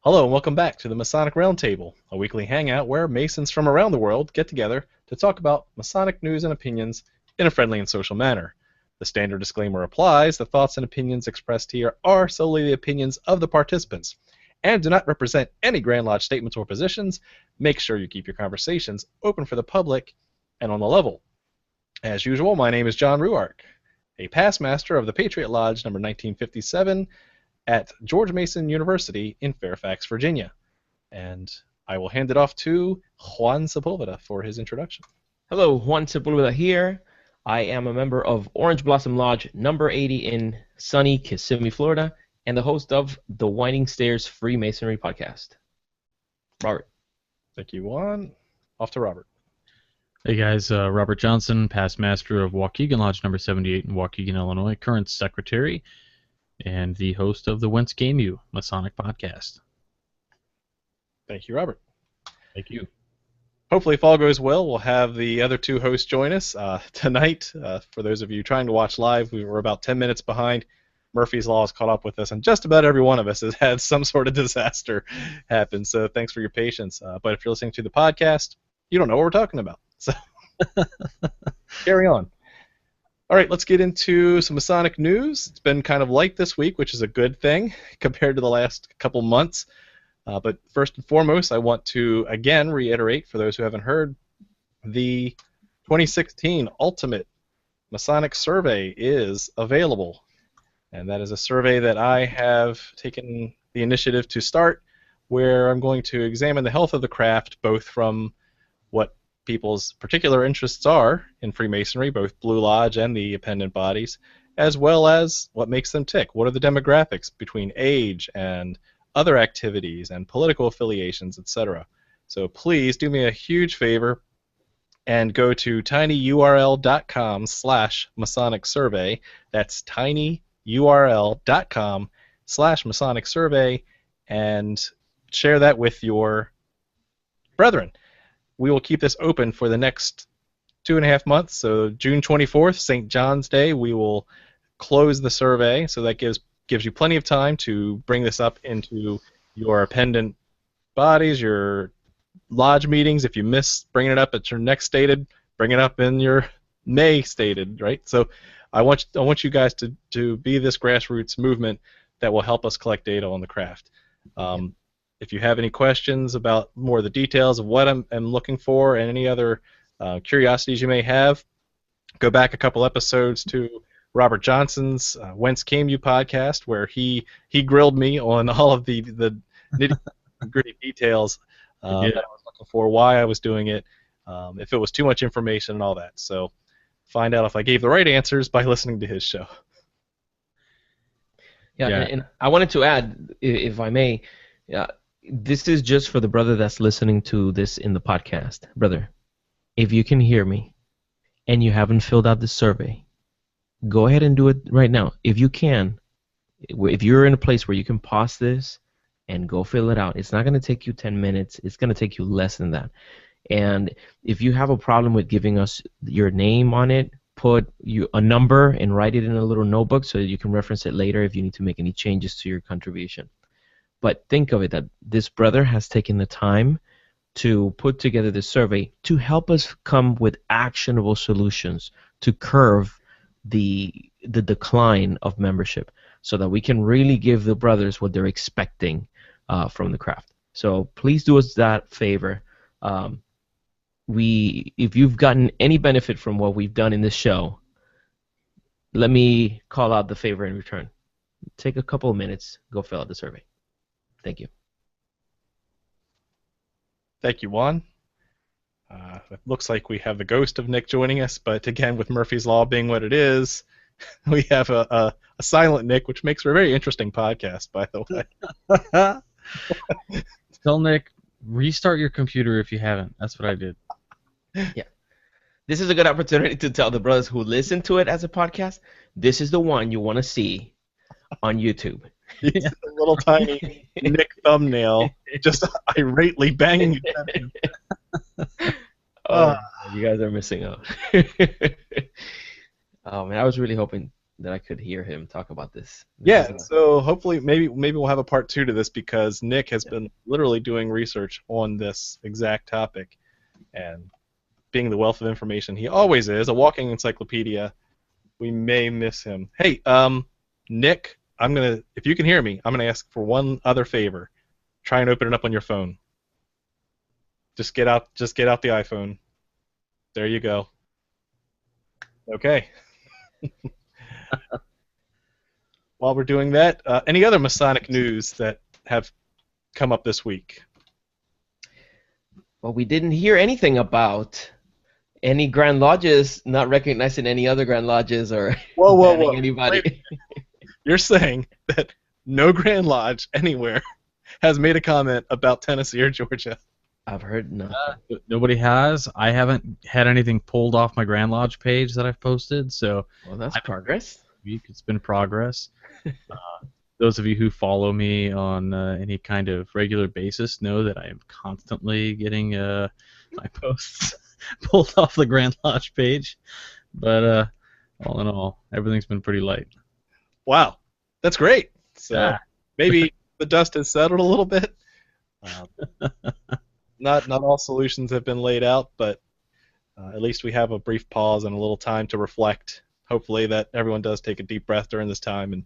Hello and welcome back to the Masonic Roundtable, a weekly hangout where Masons from around the world get together to talk about Masonic news and opinions in a friendly and social manner. The standard disclaimer applies. The thoughts and opinions expressed here are solely the opinions of the participants and do not represent any Grand Lodge statements or positions. Make sure you keep your conversations open for the public and on the level. As usual, my name is John Ruark, a past master of the Patriot Lodge number 1957 at George Mason University in Fairfax, Virginia. And I will hand it off to Juan Sepulveda for his introduction. Hello, Juan Sepulveda here. I am a member of Orange Blossom Lodge number 80 in sunny Kissimmee, Florida, and the host of the Winding Stairs Freemasonry podcast. Robert. Thank you, Juan. Off to Robert. Hey guys, Robert Johnson, past master of Waukegan Lodge number 78 in Waukegan, Illinois, current secretary, and the host of the Whence Came You Masonic podcast. Thank you, Robert. Thank you. Hopefully, if all goes well, we'll have the other two hosts join us tonight. For those of you trying to watch live, we were about 10 minutes behind. Murphy's Law has caught up with us, and just about every one of us has had some sort of disaster happen, so thanks for your patience. But if you're listening to the podcast, you don't know what we're talking about, so carry on. All right, let's get into some Masonic news. It's been kind of light this week, which is a good thing compared to the last couple months. But first and foremost, I want to again reiterate, for those who haven't heard, the 2016 Ultimate Masonic Survey is available. And that is a survey that I have taken the initiative to start, where I'm going to examine the health of the craft, both from what people's particular interests are in Freemasonry, both Blue Lodge and the appendant bodies, as well as what makes them tick. What are the demographics between age and other activities and political affiliations, etc. So please do me a huge favor and go to tinyurl.com/Masonic survey. That's tinyurl.com/Masonic survey, and share that with your brethren. We will keep this open for the next 2.5 months. So June 24th, St. John's Day, we will close the survey. So that gives you plenty of time to bring this up into your appendant bodies, your lodge meetings. If you miss bringing it up at your next stated, bring it up in your May stated, right? So I want you guys to be this grassroots movement that will help us collect data on the craft. If you have any questions about more of the details of what I'm looking for and any other curiosities you may have, go back a couple episodes to Robert Johnson's Whence Came You podcast, where he grilled me on all of the nitty-gritty details that I was looking for, why I was doing it, if it was too much information and all that. So find out if I gave the right answers by listening to his show. Yeah. And I wanted to add, if I may, this is just for the brother that's listening to this in the podcast. Brother, if you can hear me and you haven't filled out the survey, go ahead and do it right now. If you can, if you're in a place where you can pause this and go fill it out, it's not going to take you 10 minutes. It's going to take you less than that. And if you have a problem with giving us your name on it, put a number and write it in a little notebook so that you can reference it later if you need to make any changes to your contribution. But think of it that this brother has taken the time to put together this survey to help us come with actionable solutions to curb the decline of membership, so that we can really give the brothers what they're expecting from the craft. So please do us that favor. If you've gotten any benefit from what we've done in this show, let me call out the favor in return. Take a couple of minutes, go fill out the survey. Thank you. Thank you, Juan. It looks like we have the ghost of Nick joining us, but again, with Murphy's Law being what it is, we have a silent Nick, which makes for a very interesting podcast, by the way. Tell Nick, restart your computer if you haven't. That's what I did. Yeah. This is a good opportunity to tell the brothers who listen to it as a podcast, this is the one you want to see on YouTube. He's a little tiny Nick thumbnail, just irately banging his head. Oh, you guys are missing out. Oh man, I was really hoping that I could hear him talk about this. Yeah, so hopefully maybe we'll have a part 2 to this because Nick has been literally doing research on this exact topic, and being the wealth of information he always is, a walking encyclopedia, we may miss him. Hey, Nick, if you can hear me, I'm gonna ask for one other favor. Try and open it up on your phone. Just get out the iPhone. There you go. Okay. While we're doing that, any other Masonic news that have come up this week? Well, we didn't hear anything about any Grand Lodges not recognizing any other Grand Lodges or banning anybody. Wait. You're saying that no Grand Lodge anywhere has made a comment about Tennessee or Georgia? I've heard nothing. Nobody has. I haven't had anything pulled off my Grand Lodge page that I've posted, so... Well, that's progress. It's been progress. Those of you who follow me on any kind of regular basis know that I am constantly getting my posts pulled off the Grand Lodge page. But all in all, everything's been pretty light. Wow, that's great. So maybe the dust has settled a little bit. Not all solutions have been laid out, but at least we have a brief pause and a little time to reflect. Hopefully that everyone does take a deep breath during this time and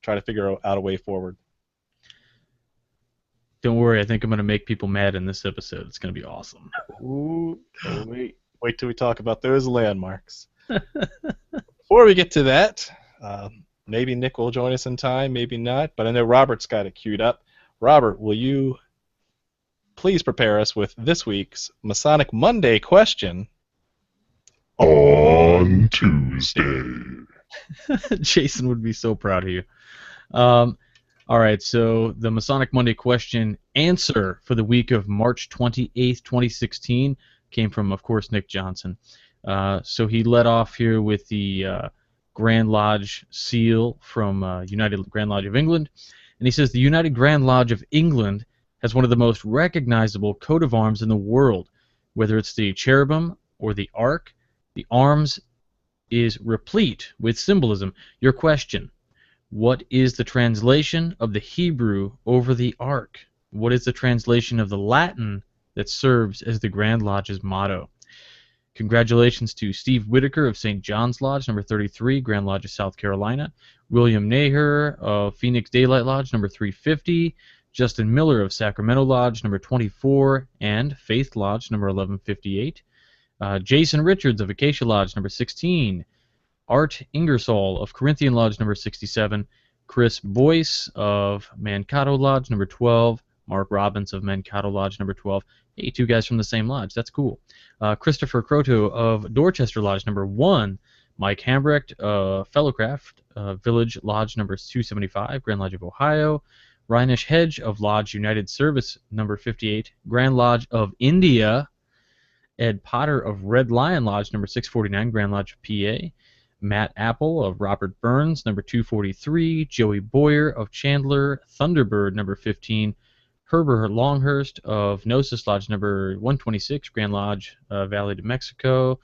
try to figure out a way forward. Don't worry, I think I'm going to make people mad in this episode. It's going to be awesome. Ooh, wait till we talk about those landmarks. Before we get to that, maybe Nick will join us in time, maybe not, but I know Robert's got it queued up. Robert, will you please prepare us with this week's Masonic Monday question? On Tuesday. Jason would be so proud of you. All right, so the Masonic Monday question answer for the week of March 28th, 2016 came from, of course, Nick Johnson. So he led off here with the Grand Lodge seal from United Grand Lodge of England. And he says, the United Grand Lodge of England has one of the most recognizable coat of arms in the world. Whether it's the cherubim or the ark, the arms is replete with symbolism. Your question, what is the translation of the Hebrew over the ark? What is the translation of the Latin that serves as the Grand Lodge's motto? Congratulations to Steve Whitaker of St. John's Lodge, number 33, Grand Lodge of South Carolina. William Naher of Phoenix Daylight Lodge, number 350. Justin Miller of Sacramento Lodge, number 24. And Faith Lodge, number 1158. Jason Richards of Acacia Lodge, number 16. Art Ingersoll of Corinthian Lodge, number 67. Chris Boyce of Mankato Lodge, number 12. Mark Robbins of Mankato Lodge, number 12. Hey, two guys from the same lodge. That's cool. Christopher Croto of Dorchester Lodge, number 1. Mike Hambrecht of Fellowcraft, Village Lodge, number 275, Grand Lodge of Ohio. Rhinish Hedge of Lodge United Service, number 58, Grand Lodge of India. Ed Potter of Red Lion Lodge, number 649, Grand Lodge of PA. Matt Apple of Robert Burns, number 243. Joey Boyer of Chandler Thunderbird, number 15. Herbert Longhurst of Gnosis Lodge, number 126, Grand Lodge, Valley de Mexico.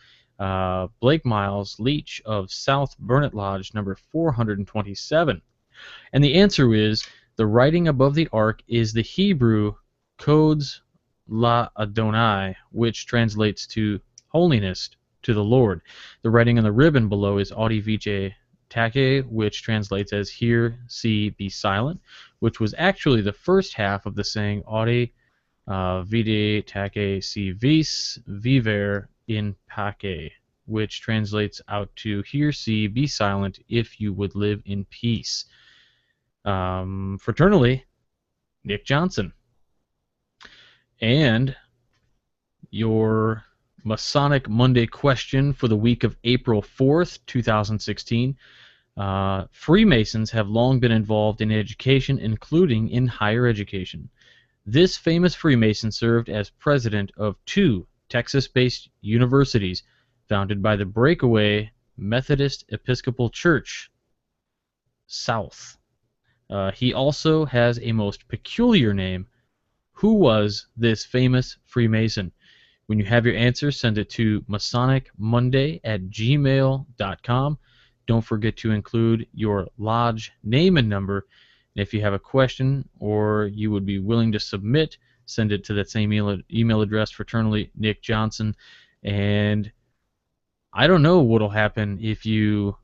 Blake Miles Leach of South Burnett Lodge, number 427. And the answer is, the writing above the ark is the Hebrew Codes La Adonai, which translates to holiness to the Lord. The writing on the ribbon below is Audi Vice Take, which translates as hear, see, be silent, which was actually the first half of the saying Audi Vide Take si vis viver in pace, which translates out to hear, see, be silent if you would live in peace. Fraternally, Nick Johnson. And your Masonic Monday question for the week of April 4th, 2016. Freemasons have long been involved in education, including in higher education. This famous Freemason served as president of 2 Texas-based universities founded by the breakaway Methodist Episcopal Church, South. He also has a most peculiar name. Who was this famous Freemason? When you have your answer, send it to MasonicMonday@gmail.com. Don't forget to include your lodge name and number. And if you have a question or you would be willing to submit, send it to that same email address, fraternally Nick Johnson. And I don't know what'll happen if you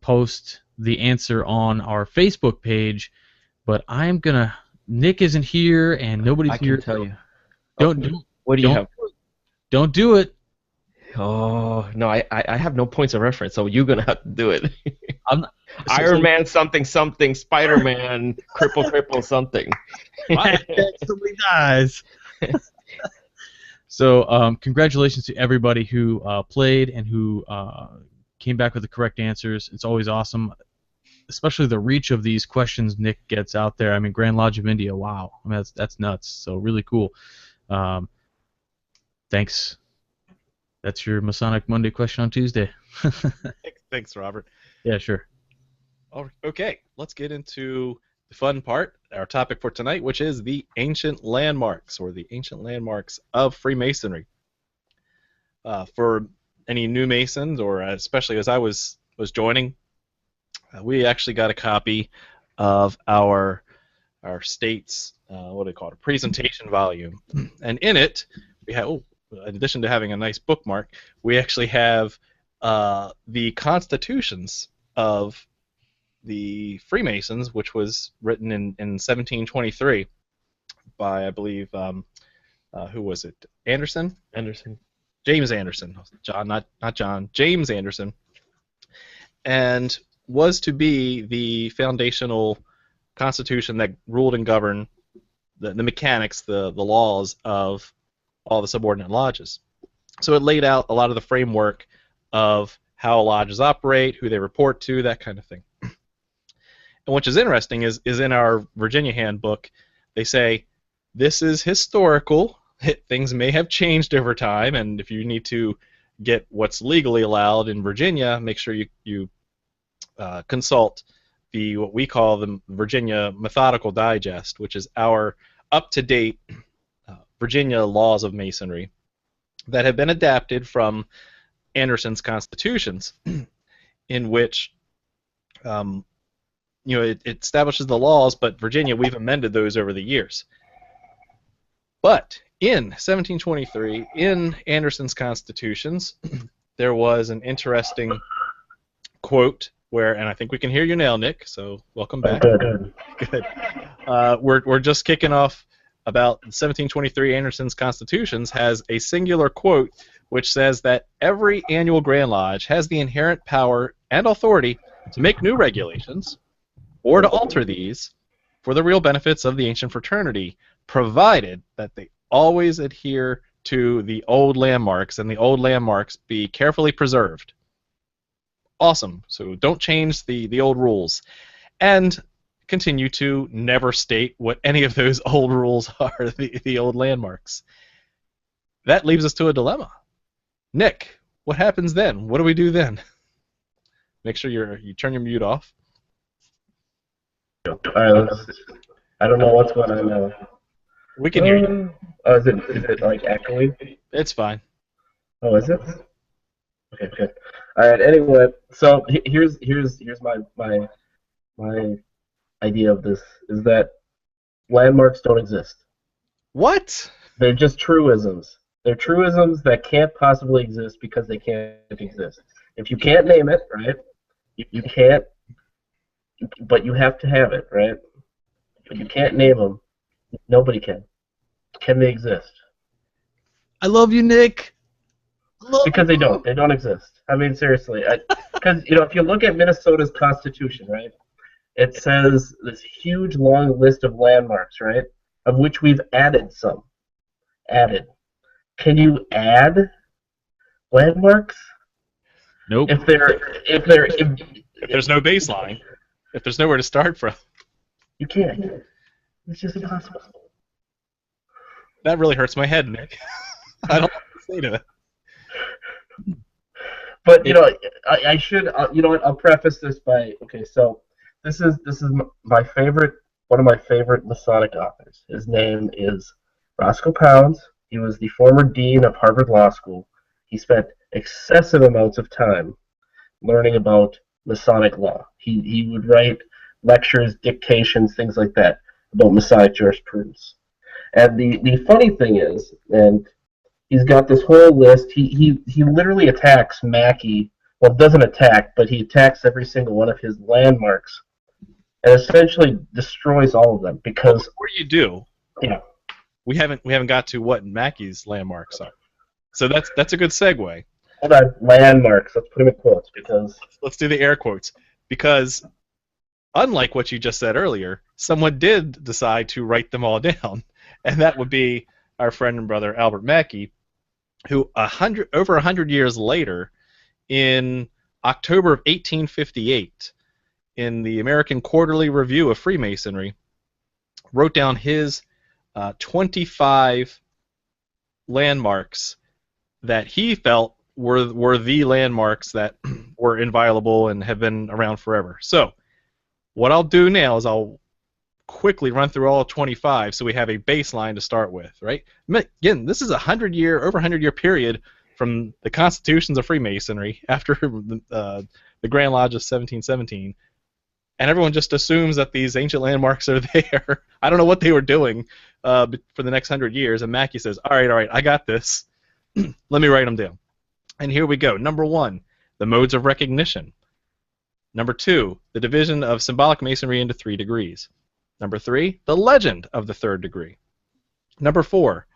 post the answer on our Facebook page, but I'm gonna. Nick isn't here and nobody's I here. can tell you. Don't What do you have? Don't do it. Oh no, I have no points of reference, so you're gonna have to do it. I'm not, Iron Man something something, Spider Man cripple something. Somebody dies. So congratulations to everybody who played and who came back with the correct answers. It's always awesome, especially the reach of these questions Nick gets out there. I mean, Grand Lodge of India, wow. I mean, that's nuts. So really cool. Thanks. That's your Masonic Monday question on Tuesday. Thanks, Robert. Yeah, sure. Okay, let's get into the fun part, our topic for tonight, which is the ancient landmarks, or the ancient landmarks of Freemasonry. For any new Masons, or especially as I was joining, we actually got a copy of our state's, what do they call it, a presentation volume. And in it, we have, in addition to having a nice bookmark, we actually have the constitutions of the Freemasons, which was written in 1723 by, I believe, who was it? Anderson? James Anderson. John, not John. James Anderson. And was to be the foundational constitution that ruled and governed the mechanics, the laws of all the subordinate lodges. So it laid out a lot of the framework of how lodges operate, who they report to, that kind of thing. And which is interesting is in our Virginia handbook, they say this is historical. Things may have changed over time, and if you need to get what's legally allowed in Virginia, make sure you consult what we call the Virginia Methodical Digest, which is our up-to-date Virginia laws of Masonry that have been adapted from Anderson's constitutions, in which it establishes the laws, but Virginia, we've amended those over the years. But in 1723, in Anderson's constitutions, there was an interesting quote where, and I think we can hear you now, Nick, so welcome back. Good. Good. We're just kicking off about 1723. Anderson's constitutions has a singular quote which says that every annual Grand Lodge has the inherent power and authority to make new regulations or to alter these for the real benefits of the ancient fraternity, provided that they always adhere to the old landmarks, and the old landmarks be carefully preserved. Awesome. So don't change the old rules. And continue to never state what any of those old rules are, the old landmarks. That leaves us to a dilemma. Nick, what happens then? What do we do then? Make sure you turn your mute off. All right, I don't know what's going on now. We can hear you. Oh, is it like echoing? It's fine. Oh, is it? Okay, good. All right. Anyway, so here's my idea of this is that landmarks don't exist. What? They're just truisms. They're truisms that can't possibly exist because they can't exist. If you can't name it, right? You can't, but you have to have it, right? If you can't name them, nobody can. Can they exist? I love you, Nick. Because they don't. They don't exist. I mean, seriously. Because, if you look at Minnesota's constitution, right, it says this huge, long list of landmarks, right, of which we've added some. Added. Can you add landmarks? Nope. If there's no baseline, if there's nowhere to start from. You can't. It's just impossible. That really hurts my head, Nick. I don't know what to say to that. But I should. I'll preface this by so this is my favorite, one of my favorite Masonic authors. His name is Roscoe Pounds. He was the former dean of Harvard Law School. He spent excessive amounts of time learning about Masonic law. He would write lectures, dictations, things like that about Masonic jurisprudence. And the funny thing is, and he's got this whole list. He literally attacks Mackey. Well, doesn't attack, but he attacks every single one of his landmarks, and essentially destroys all of them because. Before you do, yeah, we haven't got to what Mackey's landmarks are. So that's a good segue. Hold on, landmarks. Let's put them in quotes because. Let's do the air quotes because, unlike what you just said earlier, someone did decide to write them all down, and that would be our friend and brother Albert Mackey, who over 100 years later, in October of 1858, in the American Quarterly Review of Freemasonry, wrote down his 25 landmarks that he felt were the landmarks that were inviolable and have been around forever. So, what I'll do now is I'll quickly run through all 25 so we have a baseline to start with, right? Again, this is over 100-year period from the Constitutions of Freemasonry after the Grand Lodge of 1717, and everyone just assumes that these ancient landmarks are there. I don't know what they were doing for the next 100 years, and Mackey says, all right, I got this. Let me write them down. And here we go. Number 1, the modes of recognition. Number 2, the division of symbolic masonry into 3 degrees. Number 3, the legend of the 3rd degree. Number 4,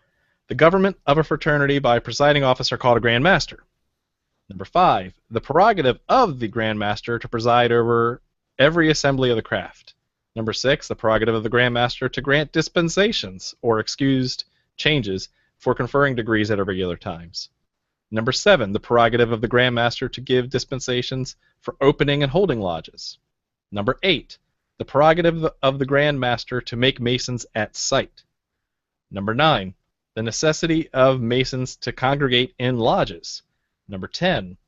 the government of a fraternity by a presiding officer called a Grand Master. Number 5, the prerogative of the Grand Master to preside over every assembly of the craft. Number 6, the prerogative of the Grand Master to grant dispensations or excused changes for conferring degrees at irregular times. Number 7, the prerogative of the Grand Master to give dispensations for opening and holding lodges. Number 8, the prerogative of the Grand Master to make masons at sight. Number 9, the necessity of masons to congregate in lodges. Number 10,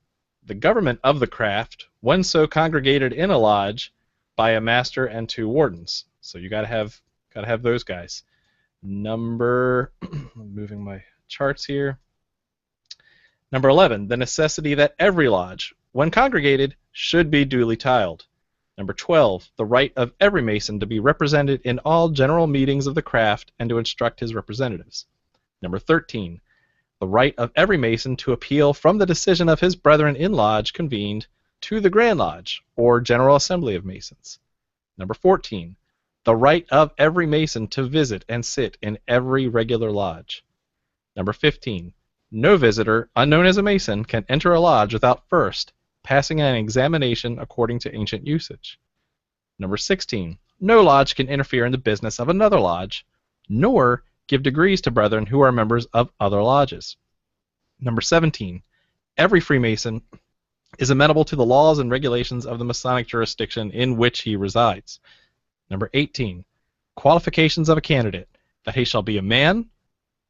the government of the craft when so congregated in a lodge by a master and 2 wardens. So you gotta have those guys. I'm moving my charts here. Number 11, the necessity that every lodge, when congregated, should be duly tiled. Number 12, the right of every mason to be represented in all general meetings of the craft and to instruct his representatives. Number 13, the right of every mason to appeal from the decision of his brethren in lodge convened to the Grand Lodge or General Assembly of Masons. Number 14, the right of every mason to visit and sit in every regular lodge. Number 15, no visitor, unknown as a mason, can enter a lodge without first passing an examination according to ancient usage. Number 16, no lodge can interfere in the business of another lodge, nor give degrees to brethren who are members of other lodges. Number 17, every Freemason is amenable to the laws and regulations of the Masonic jurisdiction in which he resides. Number 18, qualifications of a candidate, that he shall be a man,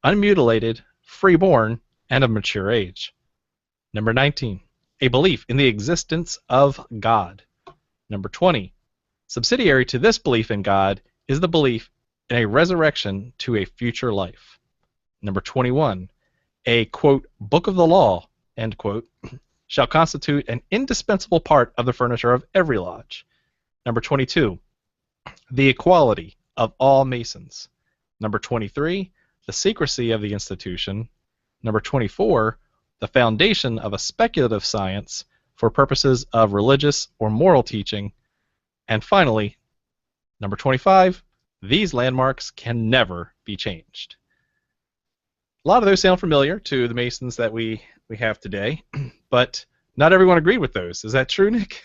unmutilated, freeborn, and of mature age. Number 19, a belief in the existence of God. Number 20, subsidiary to this belief in God is the belief in a resurrection to a future life. Number 21, a, quote, book of the law, end quote, shall constitute an indispensable part of the furniture of every lodge. Number 22, the equality of all Masons. Number 23, the secrecy of the institution. Number 24, the foundation of a speculative science for purposes of religious or moral teaching. And finally, number 25, these landmarks can never be changed. A lot of those sound familiar to the Masons that we have today, but not everyone agreed with those. Is that true, Nick?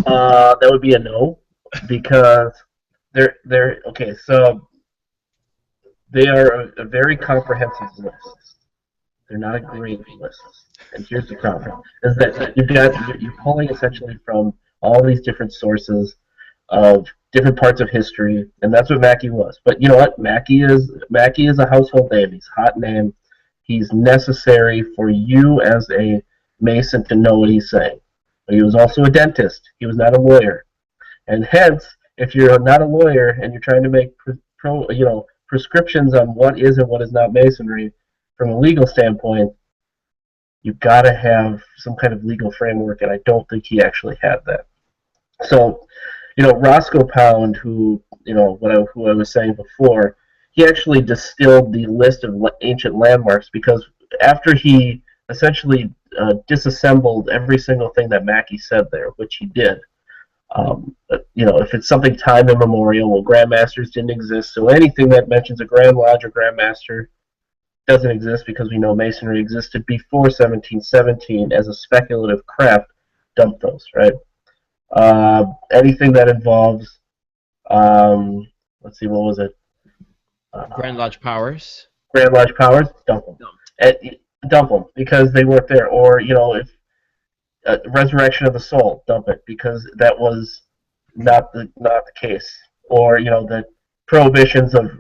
That would be a no, because they're okay. So they are a very comprehensive list. They're not a great list. And here's the problem: is that you're pulling essentially from all these different sources of different parts of history, and that's what Mackey was. But you know what? Mackey is a household name. He's a hot name. He's necessary for you as a Mason to know what he's saying. But he was also a dentist. He was not a lawyer. And hence, if you're not a lawyer and you're trying to make prescriptions on what is and what is not Masonry from a legal standpoint, you've got to have some kind of legal framework, and I don't think he actually had that. So, Roscoe Pound, who who I was saying before, he actually distilled the list of ancient landmarks because after he essentially disassembled every single thing that Mackey said there, which he did. If it's something time immemorial, well, Grandmasters didn't exist, so anything that mentions a Grand Lodge or Grandmaster doesn't exist because we know Masonry existed before 1717 as a speculative craft. Dump those, right? Anything that involves, let's see, what was it? Grand Lodge powers. Grand Lodge powers, dump them. Dump them because they weren't there. Or, if resurrection of the soul, dump it because that was not the case. Or, the prohibitions of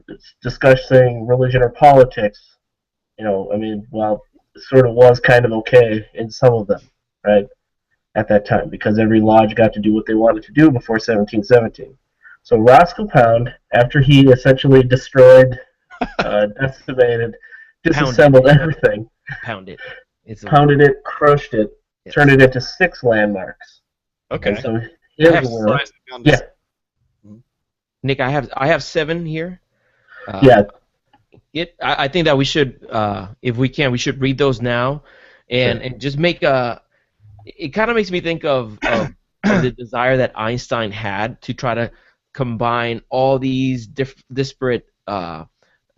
discussing religion or politics. It sort of was kind of okay in some of them, right? At that time, because every lodge got to do what they wanted to do before 1717. So Roscoe Pound, after he essentially destroyed, decimated, disassembled everything, pounded it, crushed it, yes. Turned it into 6 landmarks. Okay. And so here's the world. Yeah. Nick, I have 7 here. Yeah. I think that we should, if we can, we should read those now, and just make a. It kind of makes me think of the desire that Einstein had to try to combine all these disparate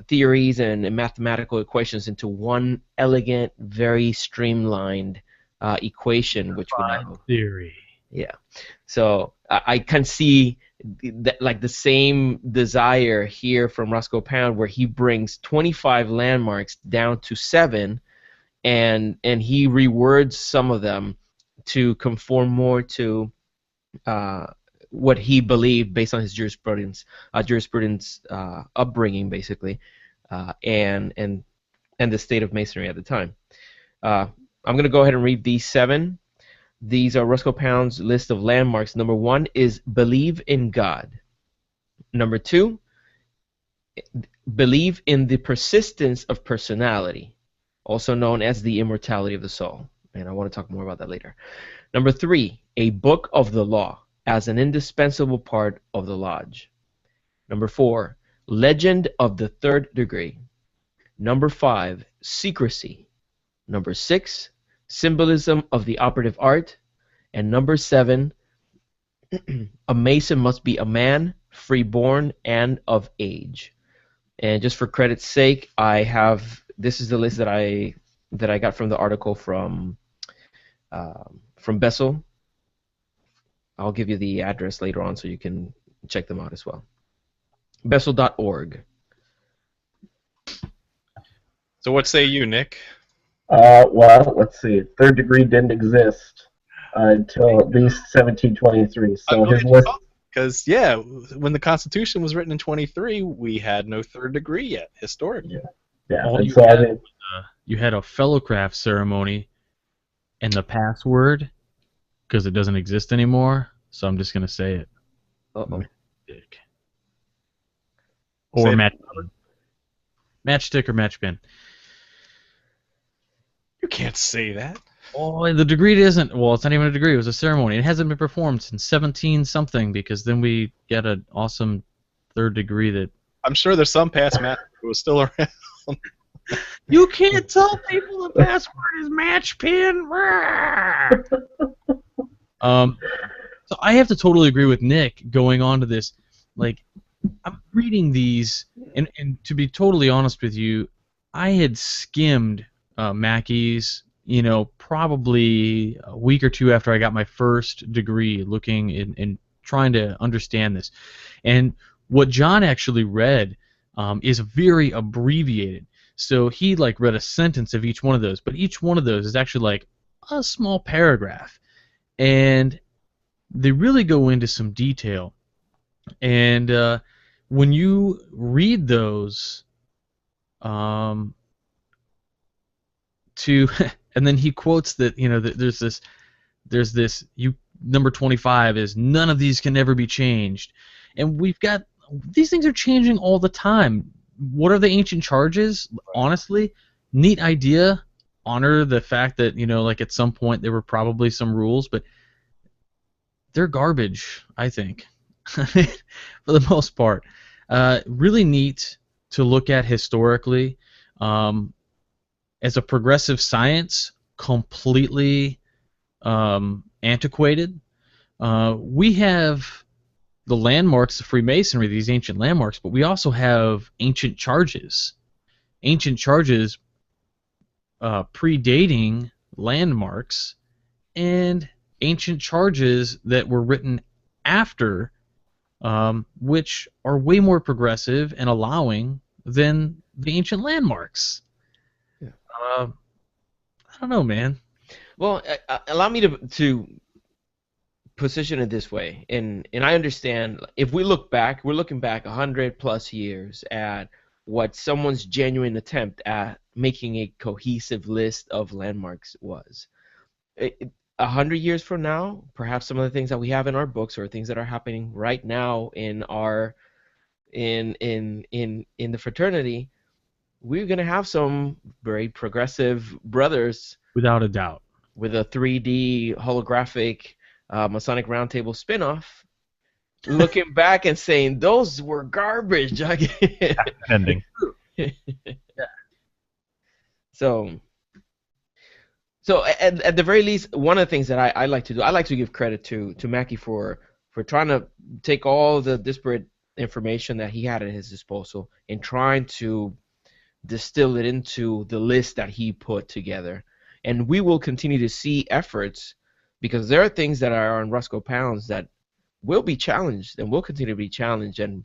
theories and mathematical equations into one elegant, very streamlined equation, which we know. Theory. Yeah. So I can see the same desire here from Roscoe Pound, where he brings 25 landmarks down to 7, and he rewords some of them to conform more to what he believed based on his jurisprudence upbringing, basically, and the state of Masonry at the time. I'm going to go ahead and read these 7. These are Roscoe Pound's list of landmarks. Number 1 is believe in God. Number 2, believe in the persistence of personality, also known as the immortality of the soul. And I want to talk more about that later. Number 3, a book of the law as an indispensable part of the lodge. Number 4, legend of the 3rd degree. Number 5, secrecy. Number 6, symbolism of the operative art. And number 7, a Mason must be a man, freeborn, and of age. And just for credit's sake, this is the list that I got from the article from Bessel. I'll give you the address later on so you can check them out as well. Bessel.org. So what say you, Nick? Well, let's see. 3rd degree didn't exist until at least 1723. So his list. Because when the Constitution was written in 23, we had no 3rd degree yet, historically. Yeah. All And you so had, you had a fellowcraft ceremony, and the password, because it doesn't exist anymore. So I'm just gonna say it. Dick. Or matchstick or matchpin. You can't say that. Oh, the degree isn't. Well, it's not even a degree. It was a ceremony. It hasn't been performed since 17-something because then we get an awesome 3rd degree that. I'm sure there's some past master who was still around. You can't tell people the password is matchpin. So I have to totally agree with Nick going on to this. Like, I'm reading these, and to be totally honest with you, I had skimmed Mackey's, probably a week or 2 after I got my 1st degree, looking and trying to understand this. And what John actually read is very abbreviated. So he read a sentence of each one of those, but each one of those is actually a small paragraph, and they really go into some detail. And when you read those, and then he quotes that there's this number 25 is none of these can ever be changed, and we've got these things are changing all the time. What are the ancient charges? Honestly, neat idea. honor the fact that, like at some point there were probably some rules, but they're garbage, I think, for the most part. Really neat to look at historically. As a progressive science, completely antiquated. We have the landmarks of Freemasonry, these ancient landmarks, but we also have ancient charges. Ancient charges predating landmarks, and ancient charges that were written after, which are way more progressive and allowing than the ancient landmarks. Yeah. I don't know, man. Well, allow me to position it this way, and I understand if we look back, we're looking back 100+ years at what someone's genuine attempt at making a cohesive list of landmarks was. 100 years from now, perhaps some of the things that we have in our books or things that are happening right now in our in the fraternity, we're gonna have some very progressive brothers Without a doubt. with a 3D holographic Masonic Roundtable spinoff, looking back and saying those were garbage. Ending. So at the very least, one of the things that I like to do, I like to give credit to Mackie for trying to take all the disparate information that he had at his disposal and trying to distill it into the list that he put together. And we will continue to see efforts, because there are things that are on Roscoe Pounds that will be challenged and will continue to be challenged, and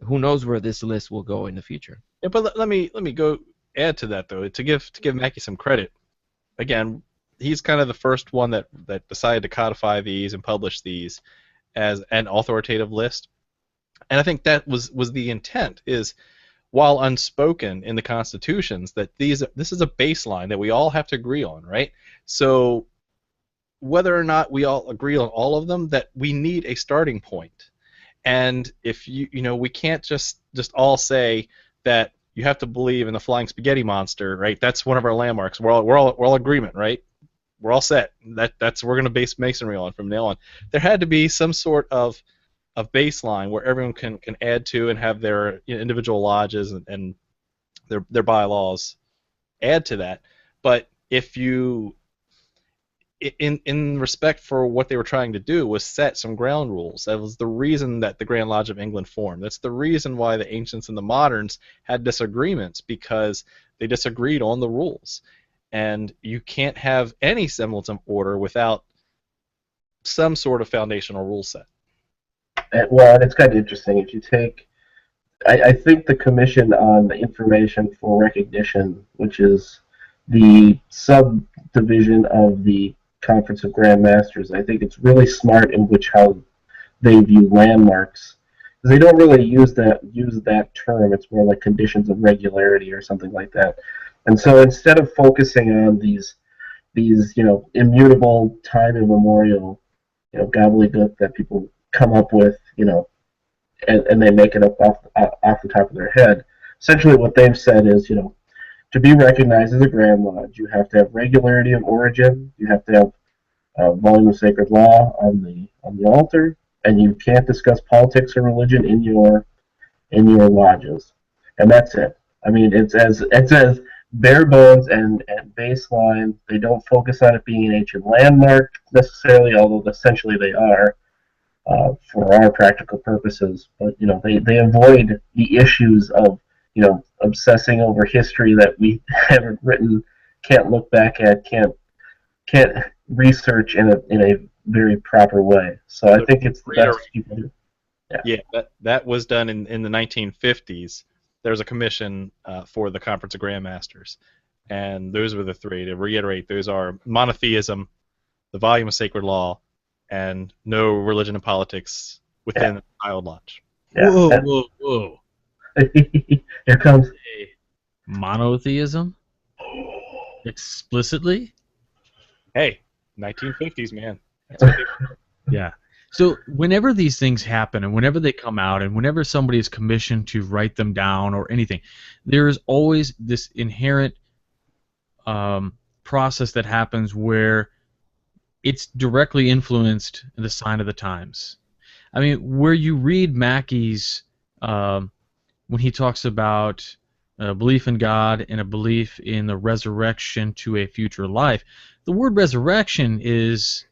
who knows where this list will go in the future. Yeah, but let me go add to that though, to give Mackie some credit. Again, he's kind of the first one that decided to codify these and publish these as an authoritative list. And I think that was the intent, is while unspoken in the constitutions, that this is a baseline that we all have to agree on, right? So whether or not we all agree on all of them, that we need a starting point. And if we can't just all say that you have to believe in the flying spaghetti monster, right? That's one of our landmarks. We're all agreement, right? We're all set. That's we're going to base masonry on from now on. There had to be some sort of baseline where everyone can add to and have their individual lodges and their bylaws add to that. But if you, in respect for what they were trying to do, was set some ground rules. That was the reason that the Grand Lodge of England formed. That's the reason why the ancients and the moderns had disagreements, because they disagreed on the rules. And you can't have any semblance of order without some sort of foundational rule set. Well, and it's kind of interesting. If you take, I think the Commission on the Information for Recognition, which is the subdivision of the Conference of Grand Masters, I think it's really smart in how they view landmarks. Because they don't really use that term. It's more like conditions of regularity or something like that. And so instead of focusing on these immutable, time immemorial, gobbledygook that people come up with, and they make it up off the top of their head. Essentially, what they've said is, to be recognized as a Grand Lodge, you have to have regularity of origin, you have to have volume of sacred law on the altar, and you can't discuss politics or religion in your lodges, and that's it. I mean, it's as bare bones and baseline. They don't focus on it being an ancient landmark necessarily, although essentially they are. For our practical purposes, but they avoid the issues of obsessing over history that we haven't written, can't look back at, can't research in a very proper way. So I think it's the best you can do. Yeah, that was done in the 1950s. There was a commission for the Conference of Grand Masters, and those were the three. To reiterate, those are monotheism, the volume of sacred law, and no religion and politics within the Child Lodge. Yeah. Whoa. Here comes Monotheism? Explicitly? Hey, 1950s, man. That's what Yeah. So whenever these things happen, and whenever they come out, and whenever somebody is commissioned to write them down or anything, there is always this inherent process that happens where it's directly influenced the sign of the times. I mean, where you read Mackey's when he talks about a belief in God and a belief in the resurrection to a future life, the word resurrection is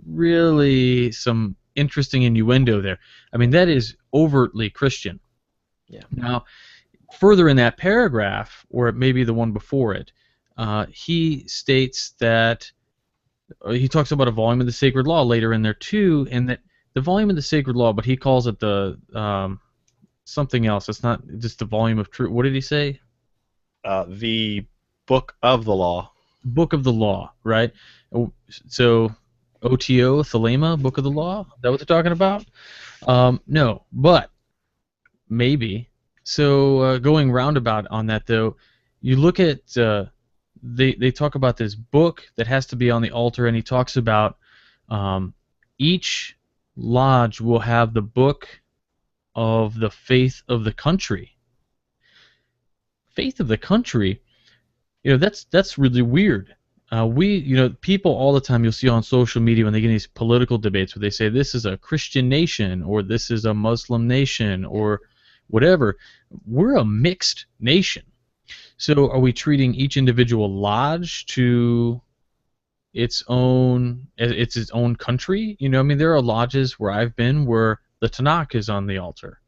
really some interesting innuendo there. I mean, that is overtly Christian. Yeah. Now, further in that paragraph, or maybe the one before it, he states that he talks about a volume of the sacred law later in there too, and that the volume of the sacred law, but he calls it the something else. It's not just the volume of truth. What did he say? The book of the law. Book of the law, right? So, OTO, Thelema, book of the law? Is that what they're talking about? No, but maybe. So, going roundabout on that, though, you look at, they talk about this book that has to be on the altar, and he talks about each lodge will have the book of the faith of the country. Faith of the country, that's really weird. People all the time you'll see on social media when they get in these political debates where they say this is a Christian nation or this is a Muslim nation or whatever. We're a mixed nation. So are we treating each individual lodge to its own country? I mean, there are lodges where I've been where the Tanakh is on the altar.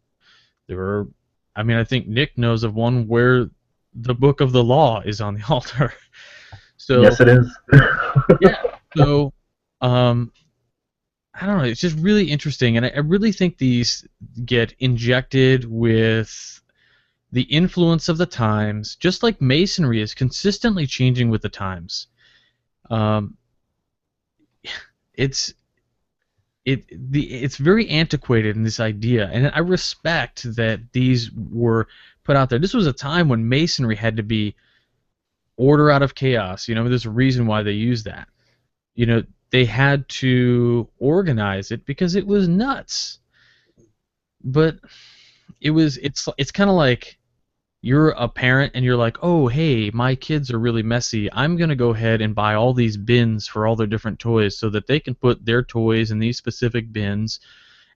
I think Nick knows of one where the book of the law is on the altar. So yes, it is. yeah. So I don't know. It's just really interesting, and I really think these get injected with the influence of the times, just like Masonry is consistently changing with the times. It's very antiquated in this idea, and I respect that these were put out there. This was a time when Masonry had to be order out of chaos. There's a reason why they use that. They had to organize it because it was nuts. But it's kind of like you're a parent and you're like, oh, hey, my kids are really messy. I'm going to go ahead and buy all these bins for all their different toys so that they can put their toys in these specific bins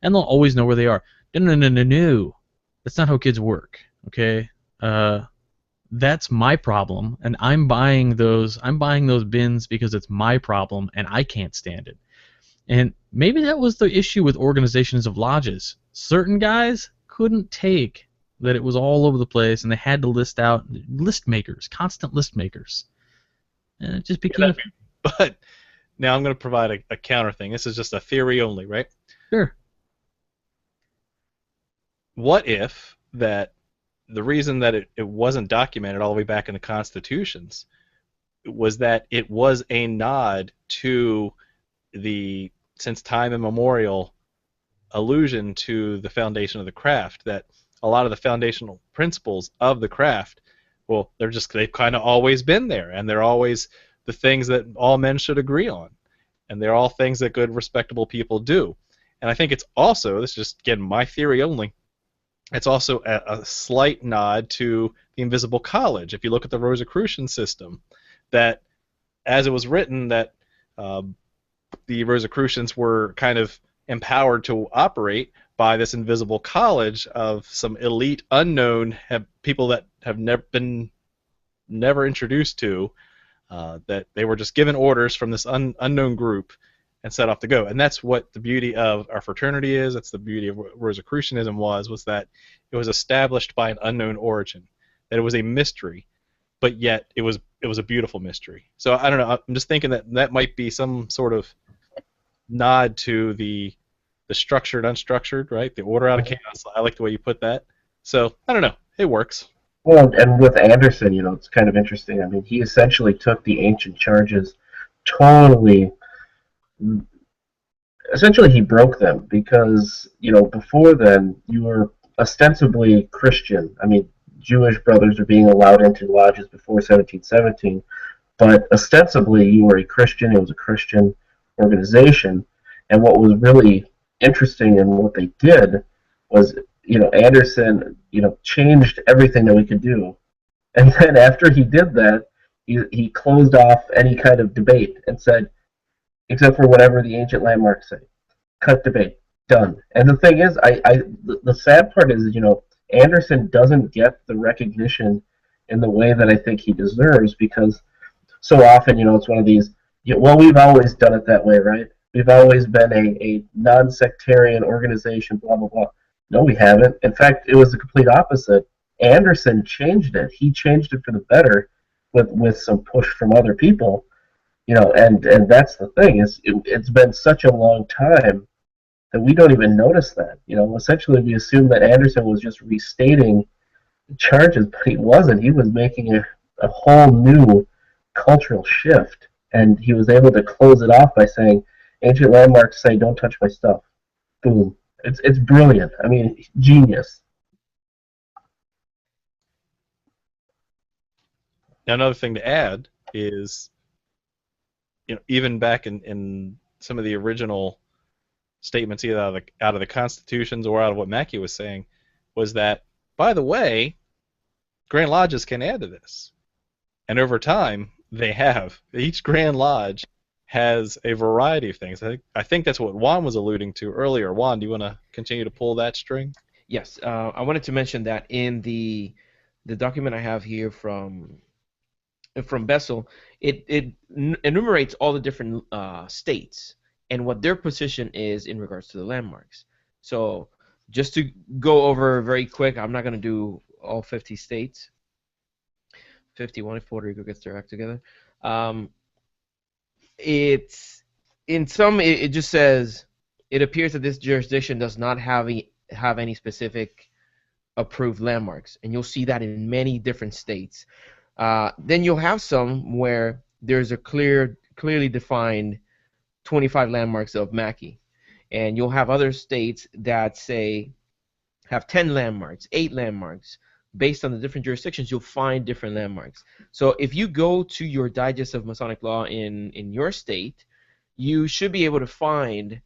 and they'll always know where they are. No. That's not how kids work, okay? That's my problem, and I'm buying those bins because it's my problem and I can't stand it. And maybe that was the issue with organizations of lodges. Certain guys couldn't take that it was all over the place, and they had to constant list makers. And it just became... But now I'm going to provide a counter thing. This is just a theory only, right? Sure. What if that the reason that it wasn't documented all the way back in the constitutions was that it was a nod to the, since time immemorial, allusion to the foundation of the craft, that a lot of the foundational principles of the craft, well, they've kind of always been there, and they're always the things that all men should agree on, and they're all things that good, respectable people do. And I think it's also, this is just, again, my theory only, it's also a slight nod to the Invisible College. If you look at the Rosicrucian system, that as it was written, that the Rosicrucians were kind of empowered to operate by this invisible college of some elite, unknown people that have never been introduced to, that they were just given orders from this unknown group and set off to go. And that's what the beauty of our fraternity is. That's the beauty of what Rosicrucianism was that it was established by an unknown origin, that it was a mystery, but yet it was a beautiful mystery. So I don't know. I'm just thinking that might be some sort of nod to the structured, unstructured, right? The order out of chaos. I like the way you put that. So I don't know. It works. Well, and with Anderson, it's kind of interesting. I mean, he essentially took the ancient charges, essentially he broke them because, before then, you were ostensibly Christian. I mean, Jewish brothers are being allowed into lodges before 1717, but ostensibly you were a Christian. It was a Christian organization, and what was really interesting in what they did was, Anderson, changed everything that we could do. And then after he did that, he closed off any kind of debate and said, except for whatever the ancient landmarks say, cut debate, done. And the thing is, the sad part is, Anderson doesn't get the recognition in the way that I think he deserves, because so often, it's one of these, well, we've always done it that way, right? We've always been a non-sectarian organization, blah, blah, blah. No, we haven't. In fact, it was the complete opposite. Anderson changed it. He changed it for the better with some push from other people. And that's the thing, is it's been such a long time that we don't even notice that. Essentially we assume that Anderson was just restating charges, but he wasn't. He was making a whole new cultural shift, and he was able to close it off by saying, ancient landmarks say, don't touch my stuff. Boom. It's brilliant. I mean, genius. Now, another thing to add is, even back in some of the original statements, either out of the constitutions or out of what Mackey was saying, was that, by the way, Grand Lodges can add to this. And over time, they have. Each Grand Lodge has a variety of things. I think that's what Juan was alluding to earlier. Juan, do you want to continue to pull that string? Yes, I wanted to mention that in the document I have here from Bessel, it enumerates all the different states and what their position is in regards to the landmarks. So just to go over very quick, I'm not going to do all 50 states. 51 if Puerto Rico gets their act together. It's in some, it just says it appears that this jurisdiction does not have any specific approved landmarks, and you'll see that in many different states. Then you'll have some where there's a clearly defined 25 landmarks of Mackey, and you'll have other states that have 10 landmarks, 8 landmarks. Based on the different jurisdictions, you'll find different landmarks. So if you go to your digest of Masonic law in your state, you should be able to find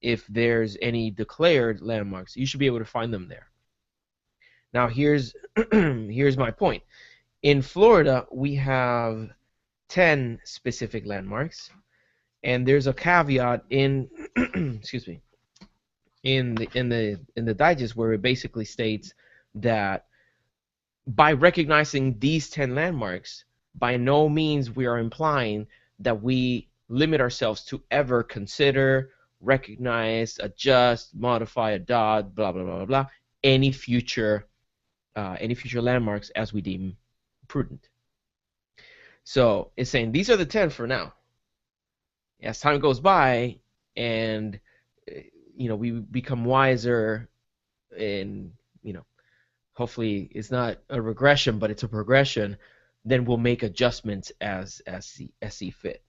if there's any declared landmarks. You should be able to find them there. Now here's my point. In Florida, we have 10 specific landmarks, and there's a caveat in excuse me, in the digest where it basically states that by recognizing these 10 landmarks, by no means we are implying that we limit ourselves to ever consider, recognize, adjust, modify, adopt, blah blah blah blah blah, any future landmarks as we deem prudent. So it's saying these are the 10 for now. As time goes by and we become wiser, and hopefully it's not a regression, but it's a progression, then we'll make adjustments as see fit.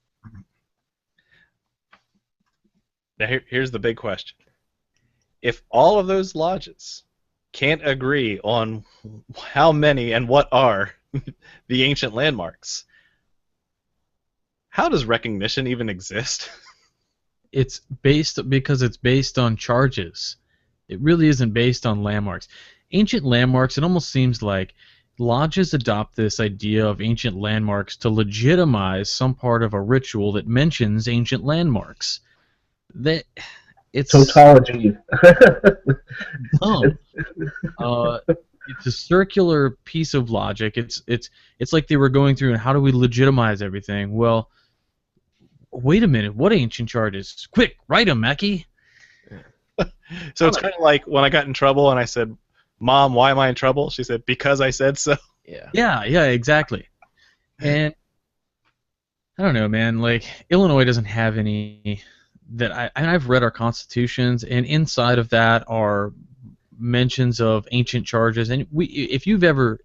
Now here's the big question. If all of those lodges can't agree on how many and what are the ancient landmarks, how does recognition even exist? It's based on charges. It really isn't based on landmarks. Ancient landmarks, it almost seems like lodges adopt this idea of ancient landmarks to legitimize some part of a ritual that mentions ancient landmarks. It's tautology. dumb. It's a circular piece of logic. It's like they were going through, and how do we legitimize everything? Well, wait a minute. What ancient charges? Quick, write them, Mackey. So it's kind of like when I got in trouble and I said, "Mom, why am I in trouble?" She said, "Because I said so." Yeah, exactly. And I don't know, man. Like, Illinois doesn't have any that I've read our constitutions, and inside of that are mentions of ancient charges. And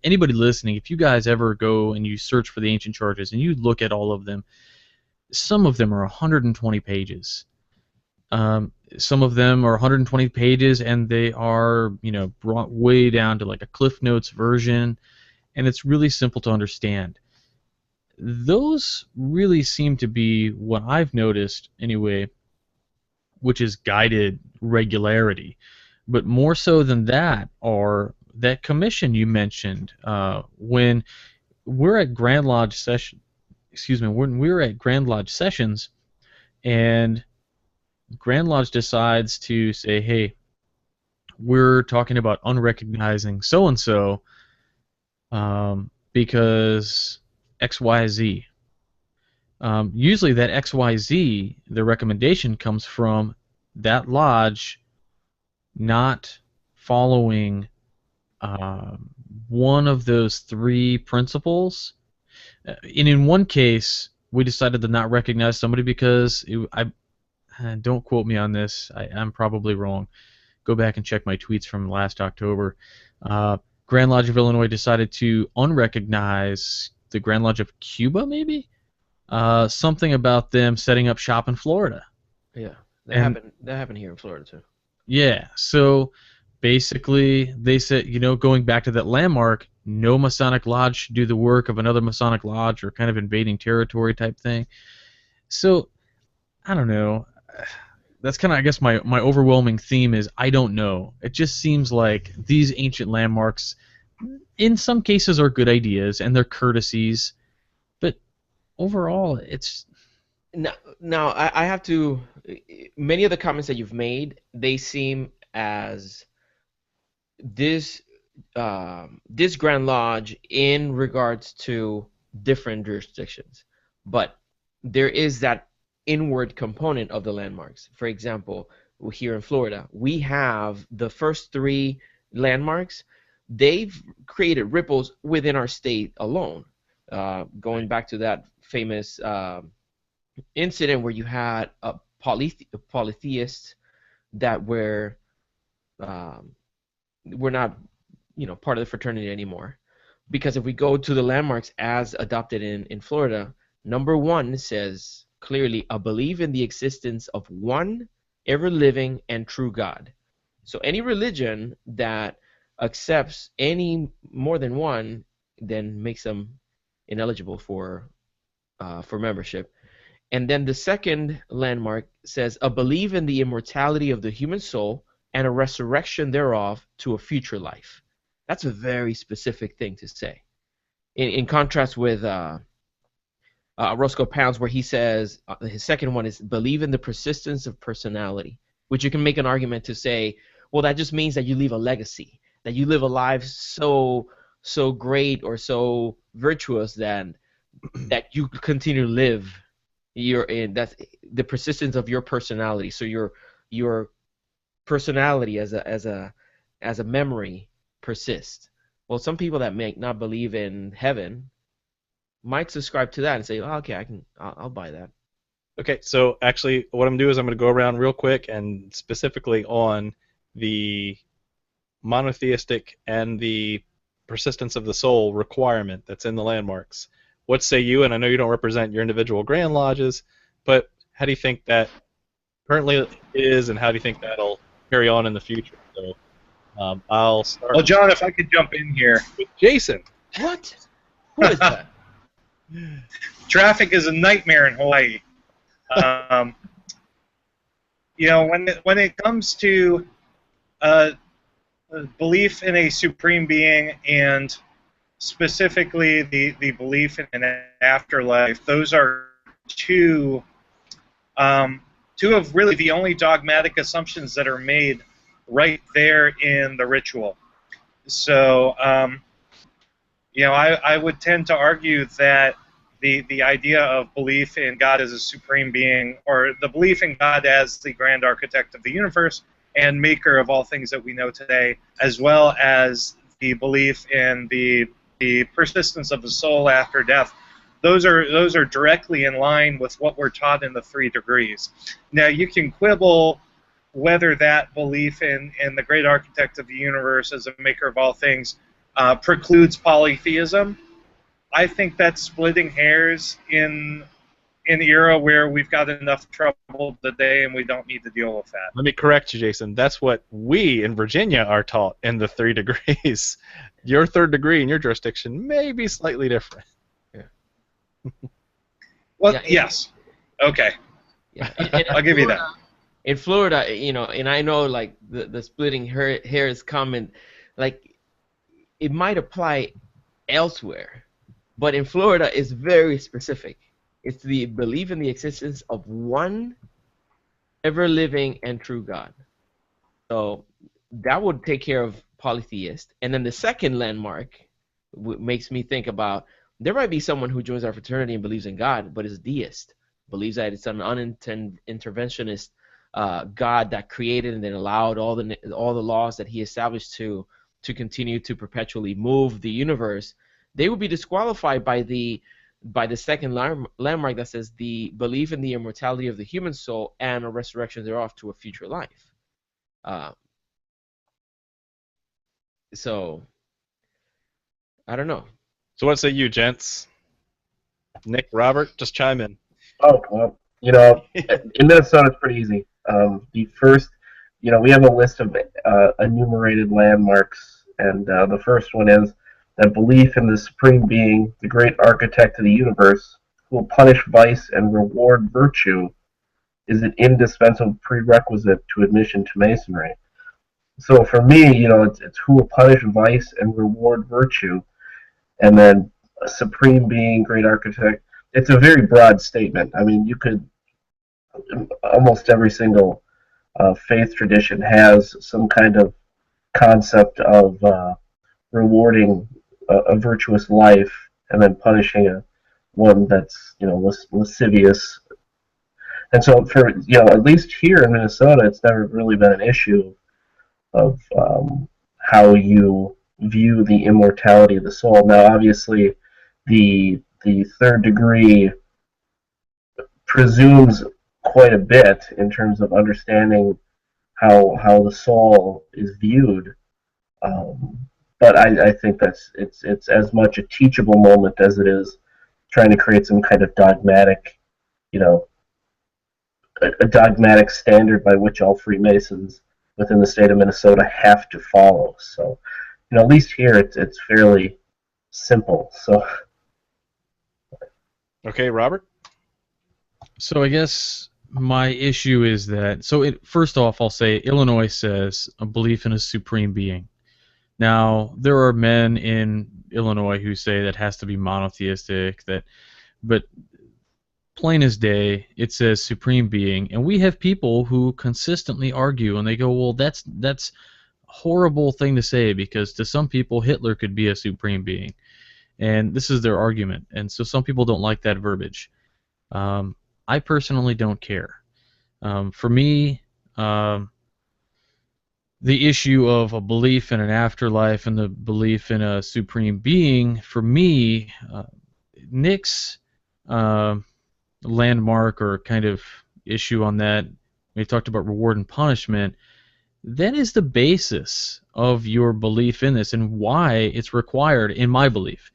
anybody listening, if you guys ever go and you search for the ancient charges and you look at all of them, some of them are 120 pages. Some of them are 120 pages, and they are, brought way down to like a Cliff Notes version, and it's really simple to understand. Those really seem to be what I've noticed, anyway, which is guided regularity. But more so than that are that commission you mentioned. When we're at Grand Lodge when we were at Grand Lodge sessions, and Grand Lodge decides to say, hey, we're talking about unrecognizing so and so because XYZ. Usually that XYZ, the recommendation comes from that lodge not following one of those three principles. And in one case, we decided to not recognize somebody because don't quote me on this. I'm probably wrong. Go back and check my tweets from last October. Grand Lodge of Illinois decided to unrecognize the Grand Lodge of Cuba, maybe? Something about them setting up shop in Florida. Yeah, that happened here in Florida too. Yeah, so basically they said, going back to that landmark, no Masonic lodge should do the work of another Masonic lodge, or kind of invading territory type thing. So, I don't know. That's kind of, I guess, my overwhelming theme is I don't know. It just seems like these ancient landmarks, in some cases, are good ideas, and they're courtesies, but overall, it's... Now I have to... Many of the comments that you've made, they seem as this Grand Lodge in regards to different jurisdictions, but there is that inward component of the landmarks. For example, here in Florida, we have the first three landmarks. They've created ripples within our state alone. Going back to that famous incident where you had a polytheists that were not, part of the fraternity anymore. Because if we go to the landmarks as adopted in Florida, number 1 says clearly a belief in the existence of one ever living and true God. So any religion that accepts any more than one then makes them ineligible for membership. And then the second landmark says a belief in the immortality of the human soul and a resurrection thereof to a future life. That's a very specific thing to say. In contrast with Roscoe Pounds, where he says his second one is believe in the persistence of personality, which you can make an argument to say, well, that just means that you leave a legacy, that you live a life so great or so virtuous that you continue to live. That's the persistence of your personality. So your personality as a memory persists. Well, some people that may not believe in heaven might subscribe to that and say, oh, okay, I'll buy that. Okay, so actually what I'm going to do is I'm going to go around real quick and specifically on the monotheistic and the persistence of the soul requirement that's in the landmarks. What say you? And I know you don't represent your individual Grand Lodges, but how do you think that currently is, and how do you think that'll carry on in the future? So I'll start. Well, John, if I could jump in here. With Jason. What? Who is that? Traffic is a nightmare in Hawaii. When it comes to belief in a supreme being and specifically the belief in an afterlife, those are two of really the only dogmatic assumptions that are made right there in the ritual. So, I would tend to argue that the idea of belief in God as a supreme being, or the belief in God as the grand architect of the universe and maker of all things that we know today, as well as the belief in the persistence of the soul after death, those are directly in line with what we're taught in the 3 degrees. Now, you can quibble whether that belief in the great architect of the universe as a maker of all things precludes polytheism. I think that's splitting hairs in an era where we've got enough trouble today and we don't need to deal with that. Let me correct you, Jason. That's what we in Virginia are taught in the 3 degrees. Your 3rd degree in your jurisdiction may be slightly different. Yeah. Well, yeah, yes. Okay. Yeah. I'll give you that. In Florida, and I know like the splitting hairs comment, like it might apply elsewhere, but in Florida it's very specific. It's the belief in the existence of one ever-living and true God. So that would take care of polytheist. And then the second landmark makes me think about there might be someone who joins our fraternity and believes in God, but is deist, believes that it's an interventionist God that created and then allowed all the laws that he established to continue to perpetually move the universe. They would be disqualified by the second landmark that says the belief in the immortality of the human soul and a resurrection thereof to a future life. So I don't know. So what say you, gents? Nick, Robert, just chime in. Oh, well, in Minnesota it's pretty easy. The first, we have a list of enumerated landmarks, and the first one is that belief in the supreme being, the great architect of the universe, who will punish vice and reward virtue, is an indispensable prerequisite to admission to Masonry. So for me, it's who will punish vice and reward virtue, and then a supreme being, great architect. It's a very broad statement. I mean, you could almost every single faith tradition has some kind of concept of rewarding a virtuous life and then punishing one that's lascivious. And so for at least here in Minnesota, it's never really been an issue of how you view the immortality of the soul. Now, obviously, the third degree presumes quite a bit in terms of understanding how the soul is viewed. But I think it's as much a teachable moment as it is trying to create some kind of dogmatic, a dogmatic standard by which all Freemasons within the state of Minnesota have to follow. So, at least here it's fairly simple. So. Okay, Robert? So I guess my issue is that, first off, I'll say Illinois says a belief in a supreme being. Now, there are men in Illinois who say that has to be monotheistic, but plain as day, it says supreme being, and we have people who consistently argue, and they go, well, that's a horrible thing to say, because to some people, Hitler could be a supreme being. And this is their argument, and so some people don't like that verbiage. I personally don't care. For me, the issue of a belief in an afterlife and the belief in a supreme being, for me, Nick's landmark or kind of issue on that, when he talked about reward and punishment, that is the basis of your belief in this and why it's required, in my belief.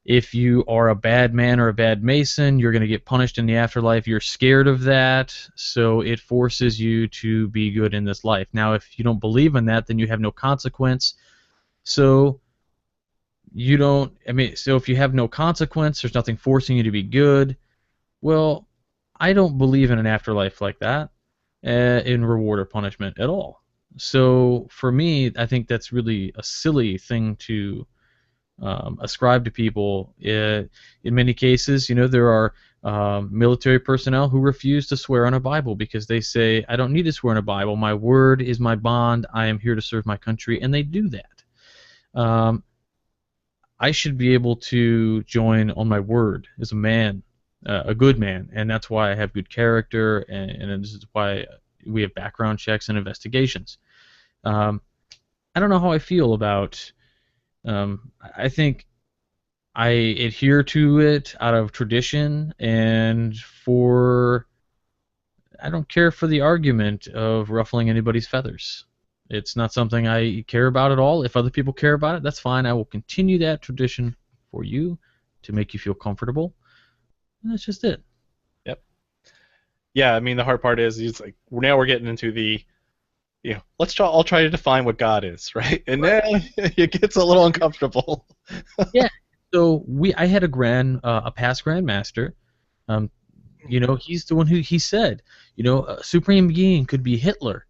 If you are a bad man or a bad Mason, you're going to get punished in the afterlife. You're scared of that, so it forces you to be good in this life. Now, if you don't believe in that, then you have no consequence. So if you have no consequence, there's nothing forcing you to be good. Well, I don't believe in an afterlife like that, in reward or punishment at all. So for me, I think that's really a silly thing to ascribe to people. In many cases, there are military personnel who refuse to swear on a Bible because they say, I don't need to swear on a Bible. My word is my bond. I am here to serve my country, and they do that. I should be able to join on my word as a man, a good man, and that's why I have good character, and this is why we have background checks and investigations. I don't know how I feel about. I think I adhere to it out of tradition, and I don't care for the argument of ruffling anybody's feathers. It's not something I care about at all. If other people care about it, that's fine. I will continue that tradition for you to make you feel comfortable. And that's just it. Yep. Yeah, I mean, the hard part is like now we're getting into the I'll try to define what God is, right? And then it gets a little uncomfortable. Yeah. So I had a past grandmaster. He's the one who he said, a supreme being could be Hitler.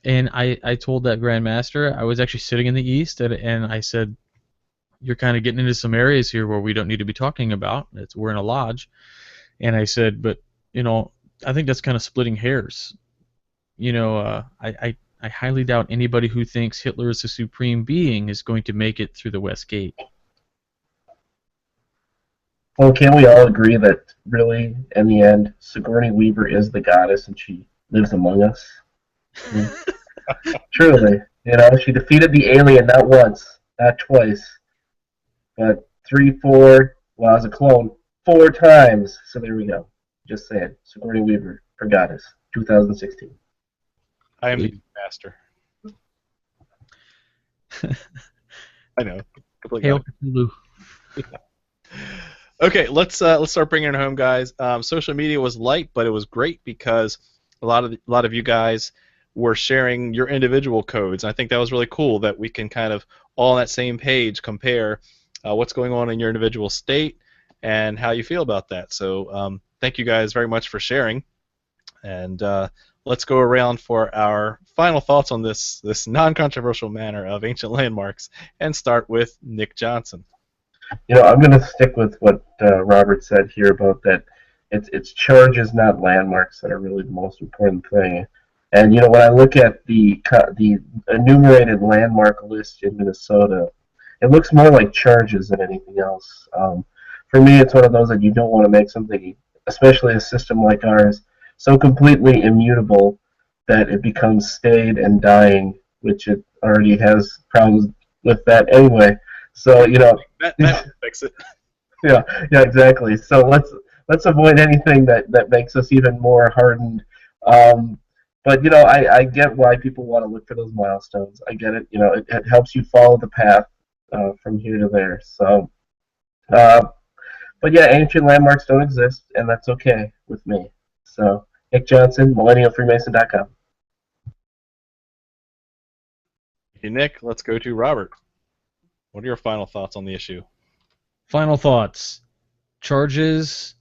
And I told that grandmaster, I was actually sitting in the East, and I said, you're kind of getting into some areas here where we don't need to be talking about. We're in a lodge. And I said, but, I think that's kind of splitting hairs. I highly doubt anybody who thinks Hitler is a supreme being is going to make it through the West Gate. Well, can we all agree that really, in the end, Sigourney Weaver is the goddess and she lives among us? Truly. She defeated the alien not once, not twice, but 3, 4, well, as a clone, 4 times. So there we go. Just saying. Sigourney Weaver for goddess, 2016. I am the master. I know. Completely. Hail Cthulhu. Okay, let's start bringing it home, guys. Social media was light, but it was great because a lot of you guys were sharing your individual codes. And I think that was really cool that we can kind of all on that same page compare what's going on in your individual state and how you feel about that. So thank you guys very much for sharing. And let's go around for our final thoughts on this non-controversial manner of ancient landmarks, and start with Nick Johnson. I'm going to stick with what Robert said here about that. It's charges, not landmarks, that are really the most important thing. And when I look at the enumerated landmark list in Minnesota, it looks more like charges than anything else. For me, it's one of those that you don't want to make something, especially a system like ours, so completely immutable that it becomes staid and dying, which it already has problems with that anyway. So that fix it. Yeah, exactly. So let's avoid anything that makes us even more hardened. But I get why people want to look for those milestones. I get it. It helps you follow the path from here to there. So, but yeah, ancient landmarks don't exist, and that's okay with me. So, Nick Johnson, MillennialFreemason.com. Thank you, Nick. Let's go to Robert. What are your final thoughts on the issue? Final thoughts. Charges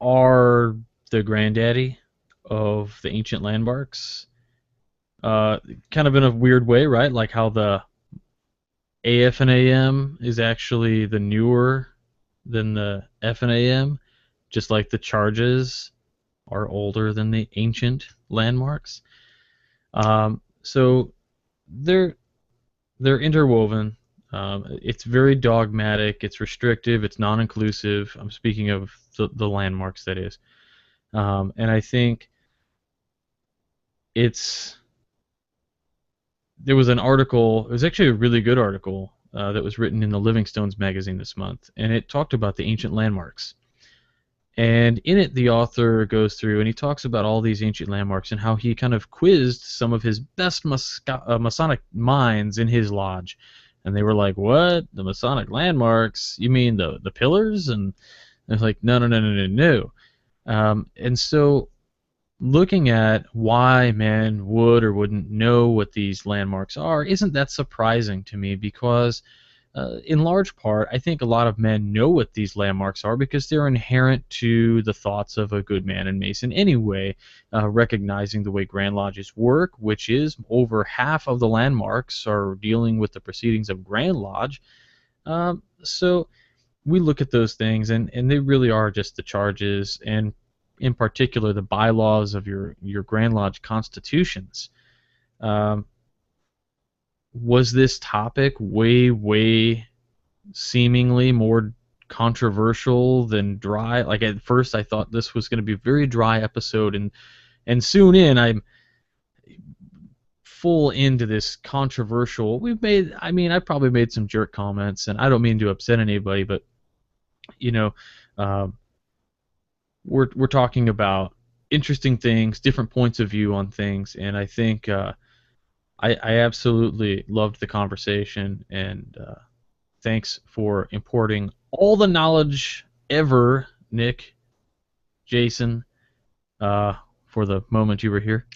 are the granddaddy of the ancient landmarks. Kind of in a weird way, right? Like how the AF and AM is actually the newer than the F and AM, just like the charges are older than the ancient landmarks. So they're interwoven. It's very dogmatic. It's restrictive. It's non-inclusive. I'm speaking of the landmarks, that is. And I think there was an article. It was actually a really good article that was written in the Living Stones magazine this month, and it talked about the ancient landmarks. And in it, the author goes through and he talks about all these ancient landmarks and how he kind of quizzed some of his best Masonic minds in his lodge. And they were like, "What? The Masonic landmarks? You mean the pillars?" And I was like, No. And so, looking at why men would or wouldn't know what these landmarks are isn't that surprising to me, because in large part, I think a lot of men know what these landmarks are because they're inherent to the thoughts of a good man and Mason anyway, recognizing the way Grand Lodges work, which is over half of the landmarks are dealing with the proceedings of Grand Lodge. So we look at those things, and they really are just the charges, and in particular the bylaws of your Grand Lodge constitutions. Was this topic way seemingly more controversial than dry? Like, at first I thought this was going to be a very dry episode, and soon I'm full into this controversial. I probably made some jerk comments, and I don't mean to upset anybody, but we're talking about interesting things, different points of view on things, and I think I absolutely loved the conversation, and thanks for importing all the knowledge ever, Nick, Jason, for the moment you were here,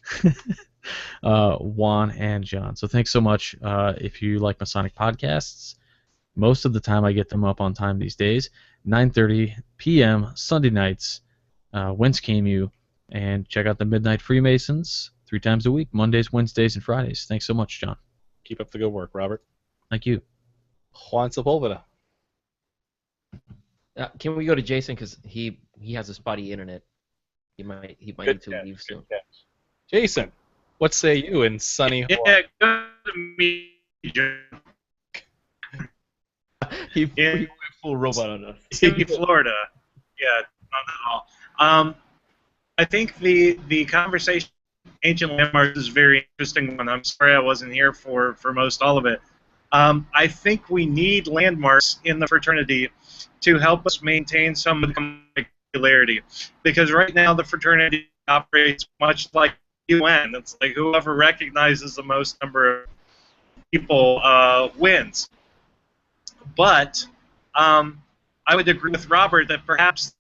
Juan, and John. So thanks so much. If you like Masonic podcasts, most of the time I get them up on time these days, 9:30 p.m. Sunday nights. Whence came you? And check out the Midnight Freemasons 3 times a week, Mondays, Wednesdays, and Fridays. Thanks so much, John. Keep up the good work, Robert. Thank you. Juan Sepulveda. Can we go to Jason because he has a spotty internet. He might Good need to catch, leave soon. good catch. Jason, what say you in sunny Hawaii? Yeah, good to meet you, John. He Yeah. went full robot on us. City, Florida. Yeah, not at all. I think the conversation ancient landmarks is a very interesting one. I'm sorry I wasn't here for most all of it. I think we need landmarks in the fraternity to help us maintain some of the regularity, because right now the fraternity operates much like UN. It's like whoever recognizes the most number of people wins. But I would agree with Robert that perhaps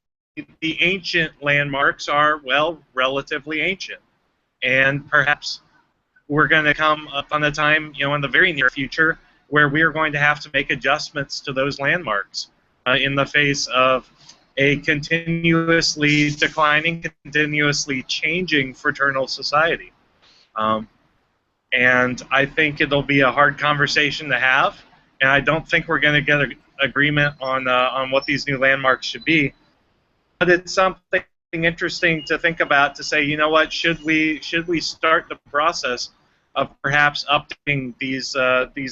the ancient landmarks are, well, relatively ancient. And perhaps we're going to come up on a time, in the very near future where we are going to have to make adjustments to those landmarks in the face of a continuously declining, continuously changing fraternal society. And I think it'll be a hard conversation to have, and I don't think we're going to get an agreement on what these new landmarks should be. But it's something interesting to think about, to say, you know what, should we start the process of perhaps updating these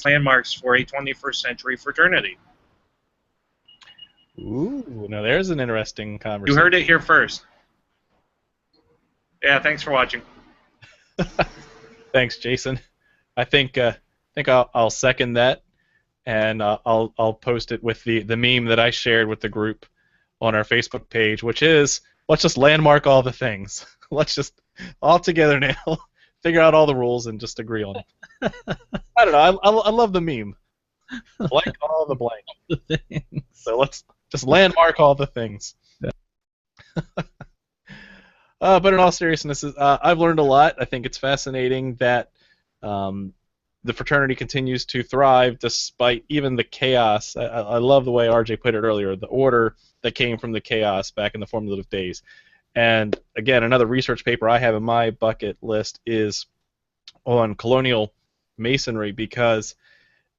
landmarks for a 21st century fraternity? Ooh, now there's an interesting conversation. You heard it here first. Yeah, thanks for watching. Thanks, Jason. I think I'll second that, and I'll post it with the meme that I shared with the group on our Facebook page, which is, let's just landmark all the things. Let's just all together now figure out all the rules and just agree on it. I don't know. I love the meme. Blank all the blank. So let's just landmark all the things. But in all seriousness, I've learned a lot. I think it's fascinating that the fraternity continues to thrive despite even the chaos. I love the way RJ put it earlier, the order that came from the chaos back in the formative days. And again, another research paper I have in my bucket list is on colonial masonry, because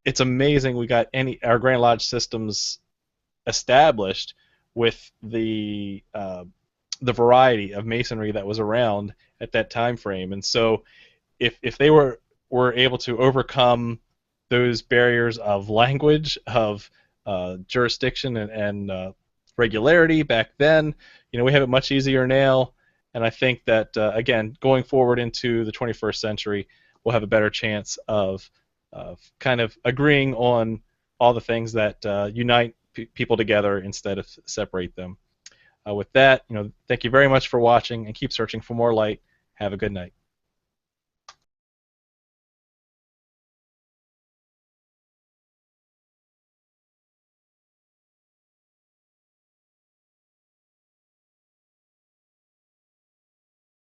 it's amazing we got our Grand Lodge systems established with the variety of masonry that was around at that time frame. And so if they were able to overcome those barriers of language, of jurisdiction, and regularity back then, we have it much easier now. And I think that, again, going forward into the 21st century, we'll have a better chance of kind of agreeing on all the things that unite people together instead of separate them. With that, thank you very much for watching, and keep searching for more light. Have a good night.